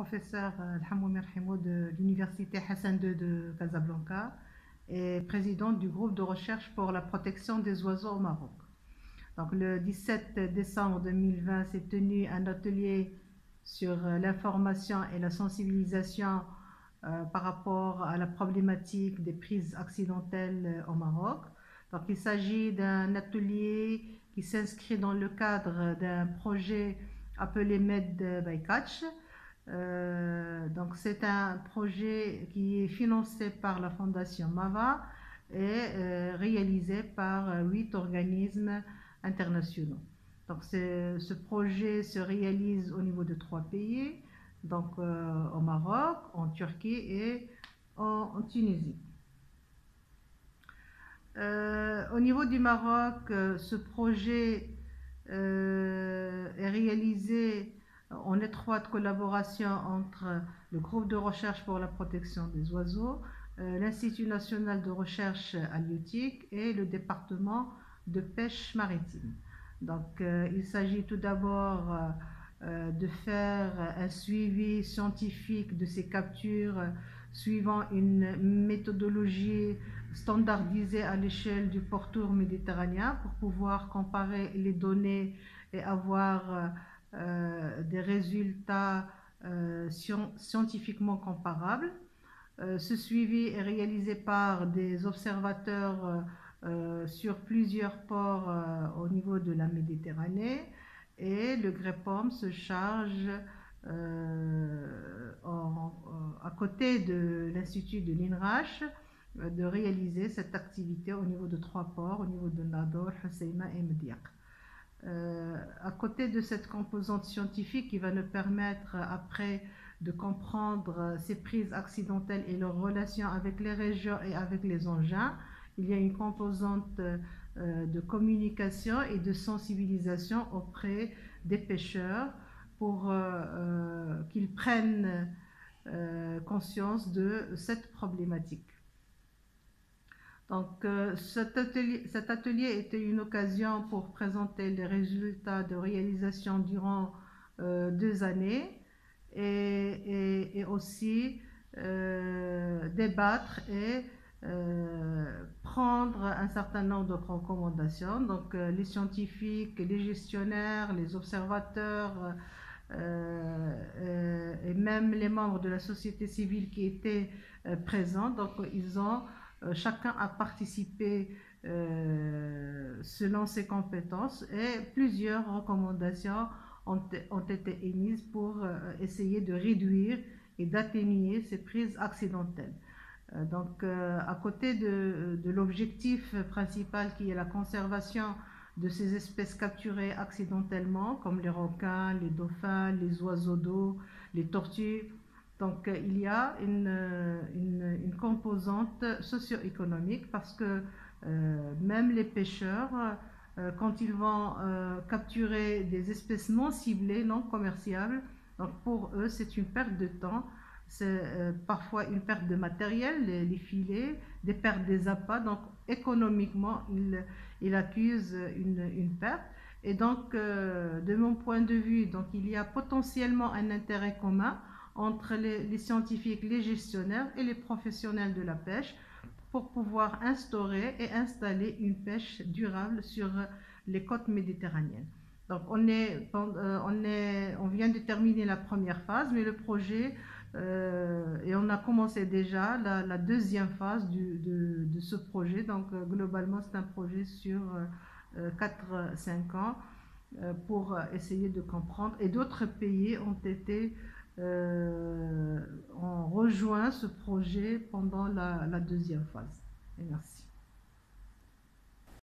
professeur Alhamoumi Rahimou de l'Université Hassan II de Casablanca et présidente du groupe de recherche pour la protection des oiseaux au Maroc. Donc, le 17 décembre 2020 s'est tenu un atelier sur l'information et la sensibilisation par rapport à la problématique des prises accidentelles au Maroc. Donc, il s'agit d'un atelier qui s'inscrit dans le cadre d'un projet appelé Med by Catch. Donc, c'est un projet qui est financé par la Fondation MAVA et réalisé par 8 organismes internationaux. Donc, ce projet se réalise au niveau de 3 pays, donc au Maroc, en Turquie et en Tunisie. Au niveau du Maroc, ce projet est réalisé en étroite collaboration entre le groupe de recherche pour la protection des oiseaux, l'Institut national de recherche halieutique et le département de pêche maritime. Donc, il s'agit tout d'abord de faire un suivi scientifique de ces captures suivant une méthodologie standardisée à l'échelle du pourtour méditerranéen pour pouvoir comparer les données et avoir des résultats scientifiquement comparables. Ce suivi est réalisé par des observateurs sur plusieurs ports au niveau de la Méditerranée et le GREPOM se charge à côté de l'Institut de l'INRAH de réaliser cette activité au niveau de 3 ports, au niveau de Nador, Hoceima et Mediaq. À côté de cette composante scientifique qui va nous permettre après de comprendre ces prises accidentelles et leurs relations avec les régions et avec les engins, il y a une composante de communication et de sensibilisation auprès des pêcheurs pour qu'ils prennent conscience de cette problématique. Donc, cet atelier était une occasion pour présenter les résultats de réalisation durant 2 années et aussi débattre et prendre un certain nombre de recommandations. Donc, les scientifiques, les gestionnaires, les observateurs et même les membres de la société civile qui étaient présents, donc ils ont chacun a participé selon ses compétences et plusieurs recommandations ont été émises pour essayer de réduire et d'atténuer ces prises accidentelles. Donc, à côté de l'objectif principal qui est la conservation de ces espèces capturées accidentellement, comme les requins, les dauphins, les oiseaux d'eau, les tortues, donc il y a une composante socio-économique parce que même les pêcheurs, quand ils vont capturer des espèces non ciblées, non commerciables, donc pour eux c'est une perte de temps, c'est parfois une perte de matériel, les filets, des pertes des appâts, donc économiquement ils accusent une perte. Et donc de mon point de vue, donc, il y a potentiellement un intérêt commun entre les scientifiques, les gestionnaires et les professionnels de la pêche pour pouvoir instaurer et installer une pêche durable sur les côtes méditerranéennes. Donc on vient de terminer la première phase, mais le projet, et on a commencé déjà la deuxième phase de ce projet. Donc globalement c'est un projet sur 4-5 ans pour essayer de comprendre. Et d'autres pays ont rejoint ce projet pendant la deuxième phase. Et merci.